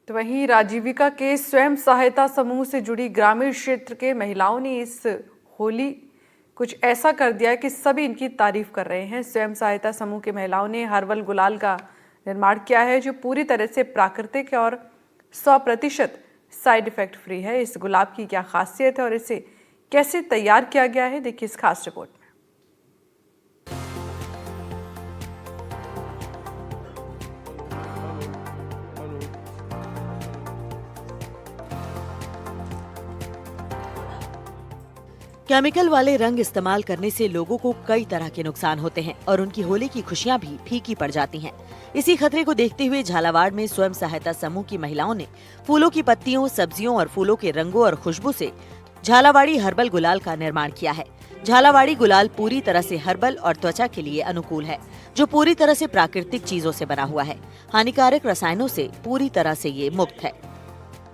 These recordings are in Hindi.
तो वहीं राजीविका के स्वयं सहायता समूह से जुड़ी ग्रामीण क्षेत्र के महिलाओं ने इस होली कुछ ऐसा कर दिया कि सभी इनकी तारीफ कर रहे हैं। स्वयं सहायता समूह की महिलाओं ने हर्बल गुलाल का निर्माण किया है जो पूरी तरह से प्राकृतिक और 100% साइड इफेक्ट फ्री है। इस गुलाब की क्या खासियत है और इसे कैसे तैयार किया गया है, देखिए इस खास रिपोर्ट में। केमिकल वाले रंग इस्तेमाल करने से लोगों को कई तरह के नुकसान होते हैं और उनकी होली की खुशियां भी फीकी पड़ जाती हैं। इसी खतरे को देखते हुए झालावाड़ में स्वयं सहायता समूह की महिलाओं ने फूलों की पत्तियों, सब्जियों और फूलों के रंगों और खुशबू से झालावाड़ी हर्बल गुलाल का निर्माण किया है। झालावाड़ी गुलाल पूरी तरह से हर्बल और त्वचा के लिए अनुकूल है, जो पूरी तरह से प्राकृतिक चीजों से बना हुआ है। हानिकारक रसायनों से पूरी तरह से ये मुक्त है।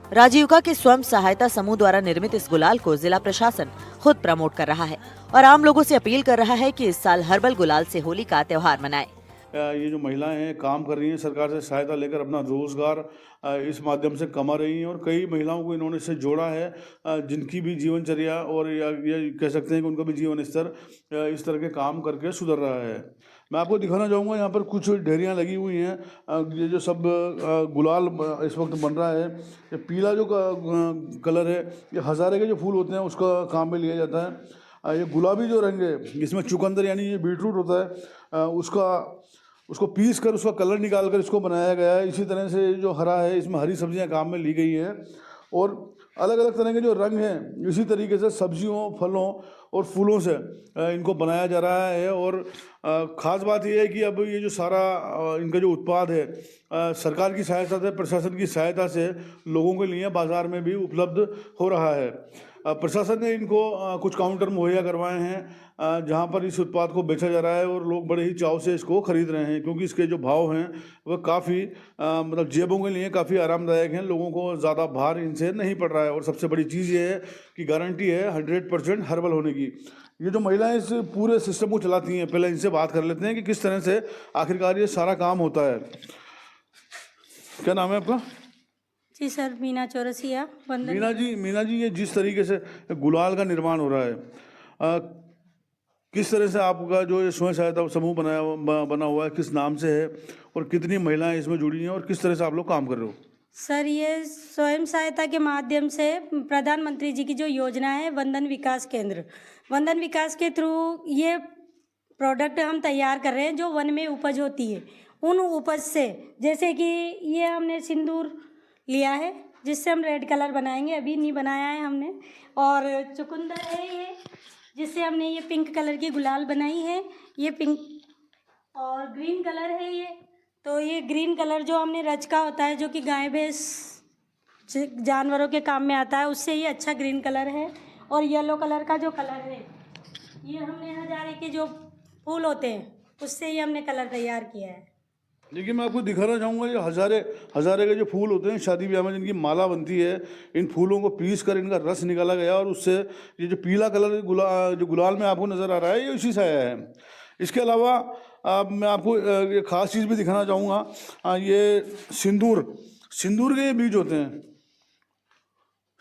राजीविका के स्वयं सहायता समूह द्वारा निर्मित इस गुलाल को जिला प्रशासन खुद प्रमोट कर रहा है और आम लोगों से अपील कर रहा है कि इस साल हर्बल गुलाल से होली का त्योहार मनाएं। ये जो महिलाएं हैं काम कर रही हैं, सरकार से सहायता लेकर अपना रोजगार इस माध्यम से कमा रही हैं और कई महिलाओं को इन्होंने इससे जोड़ा है, जिनकी भी जीवनचर्या और या कह सकते हैं कि उनका भी जीवन स्तर इस तरह के काम करके सुधर रहा है। मैं आपको दिखाना चाहूँगा, यहाँ पर कुछ ढेरियाँ लगी हुई हैं। ये जो सब गुलाल इस वक्त बन रहा है, ये पीला जो कलर है, ये हज़ारे के जो फूल होते हैं उसका काम में लिया जाता है। ये गुलाबी जो रंग है, इसमें चुकंदर यानी ये बीटरूट होता है, उसको पीस कर उसका कलर निकाल कर इसको बनाया गया है। इसी तरह से जो हरा है, इसमें हरी सब्जियां काम में ली गई हैं और अलग अलग तरह के जो रंग हैं, इसी तरीके से सब्जियों, फलों और फूलों से इनको बनाया जा रहा है। और ख़ास बात यह है कि अब ये जो सारा इनका जो उत्पाद है, सरकार की सहायता से, प्रशासन की सहायता से लोगों के लिए बाज़ार में भी उपलब्ध हो रहा है। प्रशासन ने इनको कुछ काउंटर मुहैया करवाए हैं जहां पर इस उत्पाद को बेचा जा रहा है और लोग बड़े ही चाव से इसको खरीद रहे हैं, क्योंकि इसके जो भाव हैं वह काफ़ी मतलब जेबों के लिए काफ़ी आरामदायक हैं। लोगों को ज़्यादा भार इनसे नहीं पड़ रहा है और सबसे बड़ी चीज़ ये है कि गारंटी है 100% हर्बल होने की। ये जो महिलाएं इस पूरे सिस्टम को चलाती हैं, पहले इनसे बात कर लेते हैं कि किस तरह से आखिरकार ये सारा काम होता है। क्या नाम है आपका? जी सर, मीना चौरसिया। मीना जी, ये जिस तरीके से गुलाल का निर्माण हो रहा है, किस तरह से आपका जो ये स्वयं सहायता समूह बना हुआ है, किस नाम से है और कितनी महिलाएं इसमें जुड़ी हैं और किस तरह से आप लोग काम कर रहे हो? सर, ये स्वयं सहायता के माध्यम से प्रधानमंत्री जी की जो योजना है वंदन विकास केंद्र, वंदन विकास के थ्रू ये प्रोडक्ट हम तैयार कर रहे हैं जो वन में उपज होती है। उन उपज से, जैसे कि ये हमने सिंदूर लिया है जिससे हम रेड कलर बनाएंगे, अभी नहीं बनाया है हमने, और चुकंदर है ये जिससे हमने ये पिंक कलर की गुलाल बनाई है, ये पिंक, और ग्रीन कलर है ये, तो ये ग्रीन कलर जो हमने रचका होता है जो कि गाय भैंस जानवरों के काम में आता है, उससे ये अच्छा ग्रीन कलर है। और येलो कलर का जो कलर है, ये हमने हजारे के जो फूल होते हैं उससे ये हमने कलर तैयार किया है। देखिए, मैं आपको दिखाना चाहूँगा, ये हज़ारे के जो फूल होते हैं शादी ब्याह में जिनकी माला बनती है, इन फूलों को पीस कर इनका रस निकाला गया और उससे ये जो पीला कलर जो गुलाल में आपको नज़र आ रहा है, ये उसी से आया है। इसके अलावा मैं आपको ये ख़ास चीज़ भी दिखाना चाहूँगा। ये सिंदूर के ये बीज होते हैं।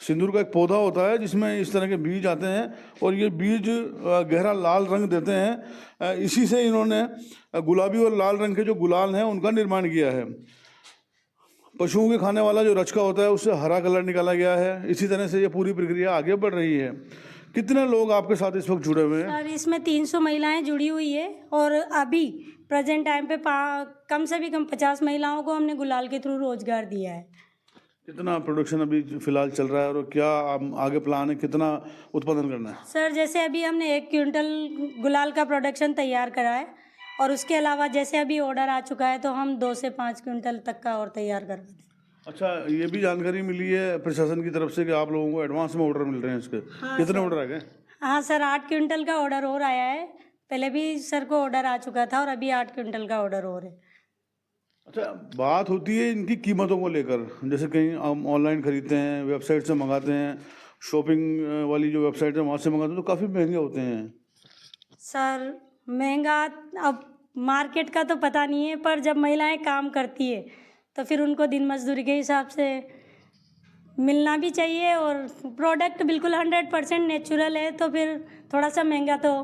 सिंदूर का एक पौधा होता है जिसमें इस तरह के बीज आते हैं और ये बीज गहरा लाल रंग देते हैं। इसी से इन्होंने गुलाबी और लाल रंग के जो गुलाल हैं उनका निर्माण किया है। पशुओं के खाने वाला जो रचका होता है उससे हरा कलर निकाला गया है। इसी तरह से ये पूरी प्रक्रिया आगे बढ़ रही है। कितने लोग आपके साथ इस वक्त जुड़े हुए हैं? सर, इसमें 300 महिलाएं जुड़ी हुई है और अभी प्रेजेंट टाइम पे कम से भी कम 50 महिलाओं को हमने गुलाल के थ्रू रोजगार दिया है। कितना प्रोडक्शन अभी फिलहाल चल रहा है और क्या आगे प्लान है, कितना उत्पादन करना है? सर, जैसे अभी हमने 1 क्विंटल गुलाल का प्रोडक्शन तैयार करा है और उसके अलावा जैसे अभी ऑर्डर आ चुका है तो हम 2 से 5 क्विंटल तक का और तैयार करवा दें। अच्छा, ये भी जानकारी मिली है प्रशासन की तरफ से कि आप लोगों को एडवांस में ऑर्डर मिल रहे हैं इसके? हाँ कितने सर। ऑर्डर आ गए? हाँ सर, 8 क्विंटल का ऑर्डर और आया है। पहले भी सर को ऑर्डर आ चुका था और अभी 8 क्विंटल का ऑर्डर और है। अच्छा, बात होती है इनकी कीमतों को लेकर, जैसे कहीं हम ऑनलाइन खरीदते हैं, वेबसाइट से मंगाते हैं, शॉपिंग वाली जो वेबसाइट है वहाँ से मंगाते हैं तो काफ़ी महंगे होते हैं। सर, महंगा अब मार्केट का तो पता नहीं है, पर जब महिलाएं काम करती है तो फिर उनको दिन मजदूरी के हिसाब से मिलना भी चाहिए, और प्रोडक्ट बिल्कुल 100% नेचुरल है, तो फिर थोड़ा सा महंगा तो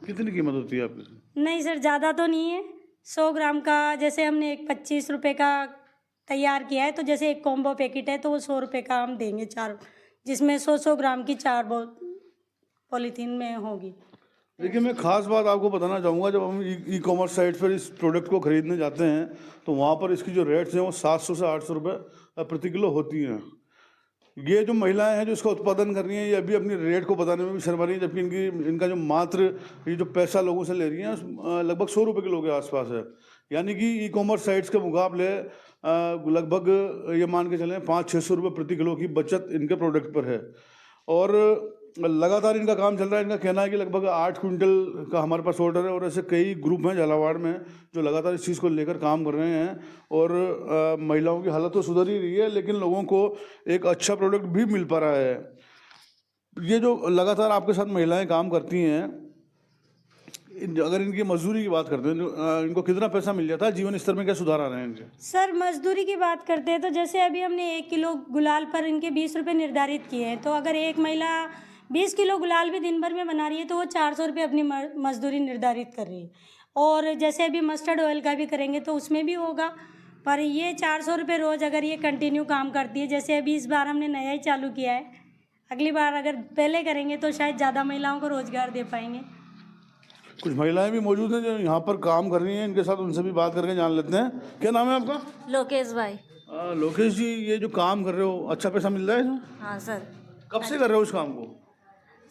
कितनी कीमत होती है आपकी? नहीं सर, ज़्यादा तो नहीं है। 100 ग्राम का जैसे हमने एक 25 रुपये का तैयार किया है, तो जैसे एक कॉम्बो पैकेट है तो वो 100 रुपये का हम देंगे 4, जिसमें 100 ग्राम की 4 पॉलीथीन में होगी। देखिए, मैं खास बात आपको बताना चाहूँगा, जब हम ई कॉमर्स साइट पर इस प्रोडक्ट को खरीदने जाते हैं तो वहाँ पर इसकी जो रेट्स हैं वो 700 से 800 रुपये प्रति किलो होती हैं। ये जो महिलाएं हैं जो इसका उत्पादन कर रही हैं, ये अभी अपनी रेट को बताने में भी शर्मा रही हैं, जबकि इनका जो मात्र ये जो पैसा लोगों से ले रही हैं लगभग 100 रुपये किलो के आसपास है। यानी कि ई कॉमर्स साइट्स के मुकाबले लगभग ये मान के चलें 500-600 रुपये प्रति किलो की बचत इनके प्रोडक्ट पर है। और लगातार इनका काम चल रहा है। इनका कहना है कि लगभग 8 क्विंटल का हमारे पास ऑर्डर है, और ऐसे कई ग्रुप हैं झालावाड़ में जो लगातार इस चीज़ को लेकर काम कर रहे हैं। और महिलाओं की हालत तो सुधर ही रही है, लेकिन लोगों को एक अच्छा प्रोडक्ट भी मिल पा रहा है। ये जो लगातार आपके साथ महिलाएं काम करती हैं, अगर इनकी मजदूरी की बात करते हैं, इनको कितना पैसा मिल जाता है, जीवन स्तर में क्या सुधार आ रहे हैं इनके? सर मजदूरी की बात करते हैं तो जैसे अभी हमने 1 किलो गुलाल पर इनके 20 रुपये निर्धारित किए हैं, तो अगर एक महिला 20 किलो गुलाल भी दिन भर में बना रही है तो वो 400 रुपये अपनी मजदूरी निर्धारित कर रही है। और जैसे अभी मस्टर्ड ऑयल का भी करेंगे तो उसमें भी होगा, पर ये 400 रुपये रोज़ अगर ये कंटिन्यू काम करती है, जैसे अभी इस बार हमने नया ही चालू किया है, अगली बार अगर पहले करेंगे तो शायद ज़्यादा महिलाओं को रोज़गार दे पाएंगे। कुछ महिलाएं भी मौजूद हैं जो यहाँ पर काम कर रही हैं, इनके साथ उनसे भी बात करके जान लेते हैं। क्या नाम है आपका? लोकेश भाई। लोकेश जी, ये जो काम कर रहे हो अच्छा पैसा मिल रहा है इसमें? हाँ सर। कब से कर रहे हो इस काम को?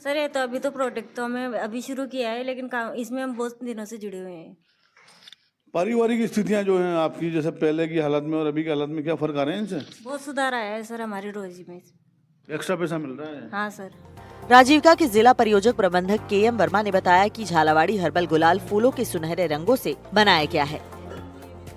सर ये तो अभी तो प्रोडक्ट तो हमें अभी शुरू किया है, लेकिन काम इसमें हम बहुत दिनों से जुड़े हुए हैं। पारिवारिक स्थितियाँ जो हैं आपकी, जैसे पहले की हालत में और अभी की हालत में क्या फ़र्क आ रहे हैं इनसे? बहुत सुधार आया है सर हमारी रोजी में। एक्स्ट्रा पैसा मिल रहा है? हाँ सर। राजीविका के जिला परियोजक प्रबंधक KM वर्मा ने बताया कि झालावाड़ी हर्बल गुलाल फूलों के सुनहरे रंगों से बनाया गया है।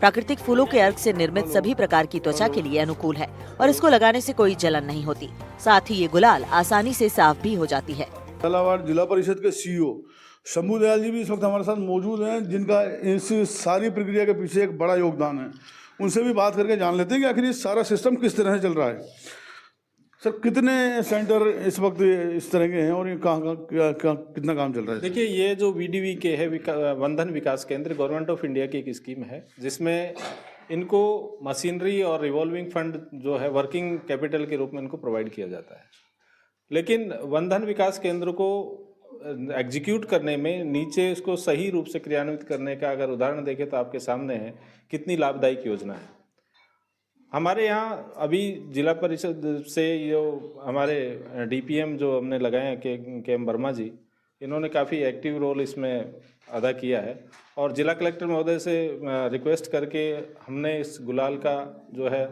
प्राकृतिक फूलों के अर्क से निर्मित सभी प्रकार की त्वचा के लिए अनुकूल है और इसको लगाने से कोई जलन नहीं होती। साथ ही ये गुलाल आसानी से साफ भी हो जाती है। झालावाड़ जिला परिषद के CEO शंभू दयाल जी भी इस वक्त हमारे साथ मौजूद हैं, जिनका इस सारी प्रक्रिया के पीछे एक बड़ा योगदान है। उनसे भी बात करके जान लेते हैं कि आखिर ये सारा सिस्टम किस तरह से चल रहा है। सर, कितने सेंटर इस वक्त इस तरह के हैं और ये कहाँ कितना काम चल रहा है? देखिए, ये जो VDVK है, वंदन विकास केंद्र, गवर्नमेंट ऑफ इंडिया की एक स्कीम है, जिसमें इनको मशीनरी और रिवॉल्विंग फंड जो है वर्किंग कैपिटल के रूप में इनको प्रोवाइड किया जाता है। लेकिन वंदन विकास केंद्र को एग्जीक्यूट करने में, नीचे इसको सही रूप से क्रियान्वित करने का अगर उदाहरण देखें तो आपके सामने है कितनी लाभदायक योजना है। हमारे यहाँ अभी जिला परिषद से जो हमारे DPM जो हमने लगाए हैं KM वर्मा जी, इन्होंने काफ़ी एक्टिव रोल इसमें अदा किया है। और जिला कलेक्टर महोदय से रिक्वेस्ट करके हमने इस गुलाल का जो है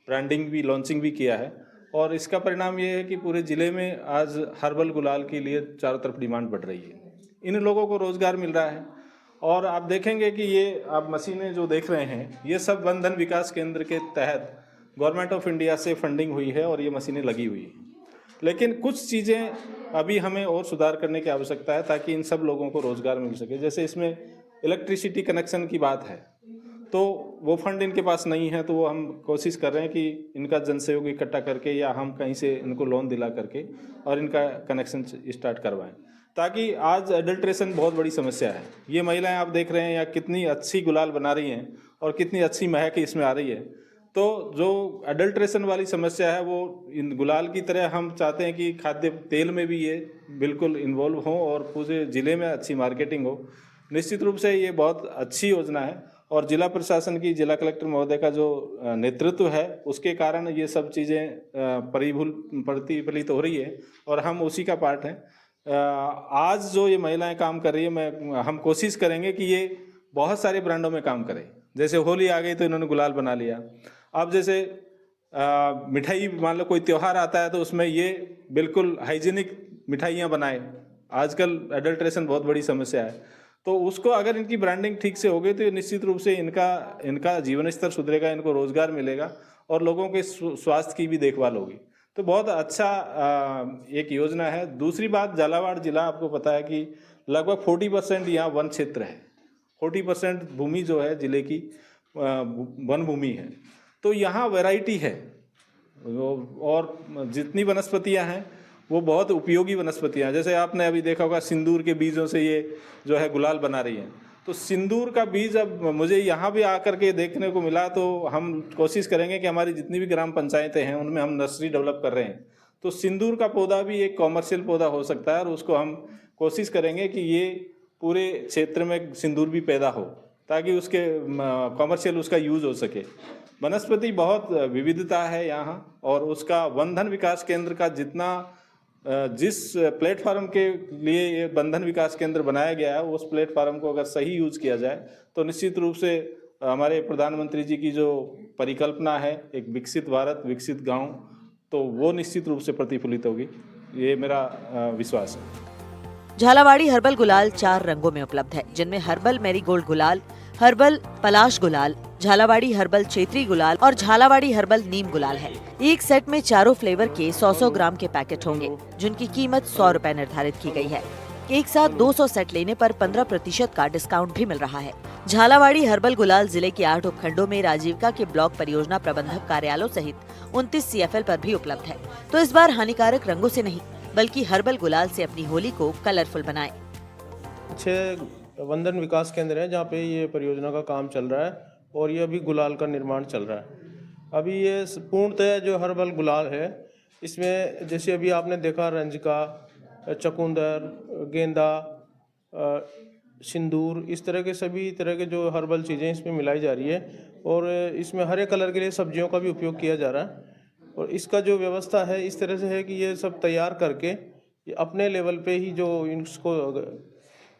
ब्रांडिंग भी, लॉन्चिंग भी किया है। और इसका परिणाम ये है कि पूरे ज़िले में आज हर्बल गुलाल के लिए चारों तरफ डिमांड बढ़ रही है। इन लोगों को रोज़गार मिल रहा है। और आप देखेंगे कि ये आप मशीनें जो देख रहे हैं, ये सब वंदन विकास केंद्र के तहत गवर्नमेंट ऑफ इंडिया से फंडिंग हुई है और ये मशीनें लगी हुई हैं। लेकिन कुछ चीज़ें अभी हमें और सुधार करने की आवश्यकता है ताकि इन सब लोगों को रोज़गार मिल सके। जैसे इसमें इलेक्ट्रिसिटी कनेक्शन की बात है, तो वो फंड इनके पास नहीं है, तो वो हम कोशिश कर रहे हैं कि इनका जनसहयोग इकट्ठा करके या हम कहीं से इनको लोन दिला करके और इनका कनेक्शन स्टार्ट करवाएं, ताकि आज एडल्ट्रेशन बहुत बड़ी समस्या है। ये महिलाएं आप देख रहे हैं या कितनी अच्छी गुलाल बना रही हैं और कितनी अच्छी महक इसमें आ रही है। तो जो एडल्ट्रेशन वाली समस्या है, वो इन गुलाल की तरह हम चाहते हैं कि खाद्य तेल में भी ये बिल्कुल इन्वॉल्व हो और पूरे ज़िले में अच्छी मार्केटिंग हो। निश्चित रूप से ये बहुत अच्छी योजना है और जिला प्रशासन की, जिला कलेक्टर महोदय का जो नेतृत्व है, उसके कारण ये सब चीज़ें प्रतिफलित हो रही है और हम उसी का पार्ट हैं। आज जो ये महिलाएं काम कर रही है, हम कोशिश करेंगे कि ये बहुत सारे ब्रांडों में काम करें। जैसे होली आ गई तो इन्होंने गुलाल बना लिया। अब जैसे मिठाई, मान लो कोई त्यौहार आता है तो उसमें ये बिल्कुल हाइजीनिक मिठाइयाँ बनाए। आजकल एडल्ट्रेशन बहुत बड़ी समस्या है, तो उसको अगर इनकी ब्रांडिंग ठीक से हो गई तो निश्चित रूप से इनका जीवन स्तर सुधरेगा, इनको रोजगार मिलेगा और लोगों के स्वास्थ्य की भी देखभाल होगी। तो बहुत अच्छा एक योजना है। दूसरी बात, झालावाड़ जिला, आपको पता है कि लगभग 40% यहाँ वन क्षेत्र है। 40% भूमि जो है जिले की वन भूमि है। तो यहाँ वैरायटी है और जितनी वनस्पतियाँ हैं वो बहुत उपयोगी वनस्पतियाँ हैं। जैसे आपने अभी देखा होगा सिंदूर के बीजों से ये जो है गुलाल बना रही हैं। तो सिंदूर का बीज अब मुझे यहाँ भी आकर के देखने को मिला, तो हम कोशिश करेंगे कि हमारी जितनी भी ग्राम पंचायतें हैं उनमें हम नर्सरी डेवलप कर रहे हैं। तो सिंदूर का पौधा भी एक कॉमर्शियल पौधा हो सकता है और उसको हम कोशिश करेंगे कि ये पूरे क्षेत्र में सिंदूर भी पैदा हो ताकि उसके कॉमर्शियल उसका यूज़ हो सके। वनस्पति बहुत विविधता है यहाँ और उसका वनधन विकास केंद्र का जिस प्लेटफार्म के लिए ये वनधन विकास केंद्र बनाया गया है उस प्लेटफार्म को अगर सही यूज़ किया जाए तो निश्चित रूप से हमारे प्रधानमंत्री जी की जो परिकल्पना है एक विकसित भारत विकसित गांव, तो वो निश्चित रूप से प्रतिफलित होगी, ये मेरा विश्वास है। झालावाड़ी हर्बल गुलाल 4 रंगों में उपलब्ध है, जिनमें हर्बल मैरीगोल्ड गुलाल, हर्बल पलाश गुलाल, झालावाड़ी हर्बल क्षेत्रीय गुलाल और झालावाड़ी हर्बल नीम गुलाल है। एक सेट में चारों फ्लेवर के 100-100 ग्राम के पैकेट होंगे, जिनकी कीमत 100 रुपए निर्धारित की गई है। एक साथ 200 सेट लेने पर 15% का डिस्काउंट भी मिल रहा है। झालावाड़ी हर्बल गुलाल जिले के 8 उपखंडों में राजीविका के ब्लॉक परियोजना प्रबंधक कार्यालयों सहित 29 CFL पर भी उपलब्ध है। तो इस बार हानिकारक रंगों से नहीं बल्कि हर्बल गुलाल से अपनी होली को कलरफुल बनाएं। 6 वनधन विकास केंद्र है जहाँ पे ये परियोजना का काम चल रहा है और ये अभी गुलाल का निर्माण चल रहा है। अभी ये पूर्णतः जो हर्बल गुलाल है इसमें जैसे अभी आपने देखा रंजिका, चकुंदर, गेंदा, सिंदूर, इस तरह के सभी तरह के जो हर्बल चीज़ें इसमें मिलाई जा रही है और इसमें हरे कलर के लिए सब्जियों का भी उपयोग किया जा रहा है। और इसका जो व्यवस्था है इस तरह से है कि ये सब तैयार करके ये अपने लेवल पे ही जो इसको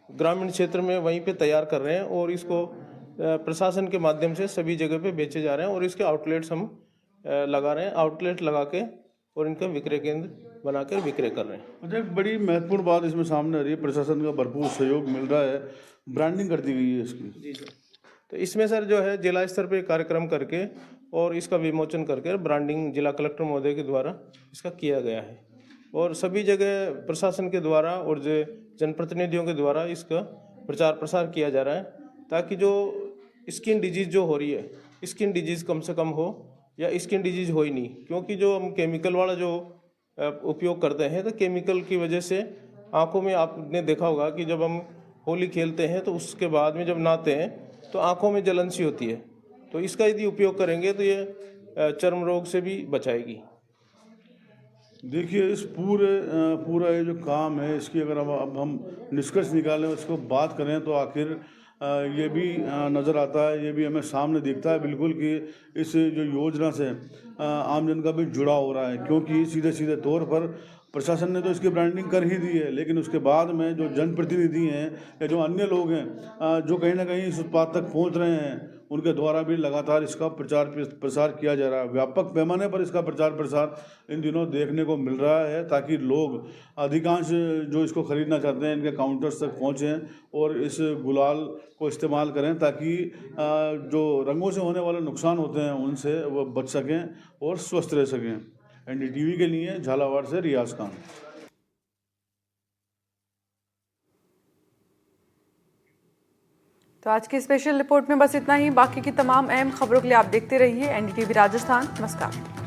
ग्रामीण क्षेत्र में वहीं पे तैयार कर रहे हैं और इसको प्रशासन के माध्यम से सभी जगह पे बेचे जा रहे हैं और इसके आउटलेट्स हम लगा रहे हैं, आउटलेट लगा के और इनका विक्रय केंद्र बनाकर विक्रय कर रहे हैं। अच्छा, एक बड़ी महत्वपूर्ण बात इसमें सामने आ रही है, प्रशासन का भरपूर सहयोग मिल रहा है, ब्रांडिंग कर दी गई है इसकी। जी सर। तो इसमें सर जो है जिला स्तर पे कार्यक्रम करके और इसका विमोचन करके ब्रांडिंग जिला कलेक्टर महोदय के द्वारा इसका किया गया है और सभी जगह प्रशासन के द्वारा और जो जनप्रतिनिधियों के द्वारा इसका प्रचार प्रसार किया जा रहा है ताकि जो स्किन डिजीज़ जो हो रही है, स्किन डिजीज़ कम से कम हो या स्किन डिजीज़ हो ही नहीं, क्योंकि जो हम केमिकल वाला जो उपयोग करते हैं तो केमिकल की वजह से आँखों में आपने देखा होगा कि जब हम होली खेलते हैं तो उसके बाद में जब नहाते हैं तो आँखों में जलन सी होती है। तो इसका यदि उपयोग करेंगे तो ये चर्म रोग से भी बचाएगी। देखिए, इस पूरा ये जो काम है इसकी अगर अब हम निष्कर्ष निकालें, इसको बात करें तो आखिर ये भी नज़र आता है, ये भी हमें सामने दिखता है बिल्कुल कि इस जो योजना से आमजन का भी जुड़ाव हो रहा है, क्योंकि सीधे सीधे तौर पर प्रशासन ने तो इसकी ब्रांडिंग कर ही दी है, लेकिन उसके बाद में जो जनप्रतिनिधि हैं या जो अन्य लोग हैं जो कहीं ना कहीं इस उत्पाद तक पहुंच रहे हैं, उनके द्वारा भी लगातार इसका प्रचार प्रसार किया जा रहा है। व्यापक पैमाने पर इसका प्रचार प्रसार इन दिनों देखने को मिल रहा है ताकि लोग अधिकांश जो इसको ख़रीदना चाहते हैं इनके काउंटर्स तक पहुँचें और इस गुलाल को इस्तेमाल करें ताकि जो रंगों से होने वाले नुकसान होते हैं उनसे वो बच सकें और स्वस्थ रह सकें। NDTV के लिए झालावाड़ से रियाज खान। तो आज की स्पेशल रिपोर्ट में बस इतना ही। बाकी की तमाम अहम खबरों के लिए आप देखते रहिए NDTV राजस्थान। नमस्कार।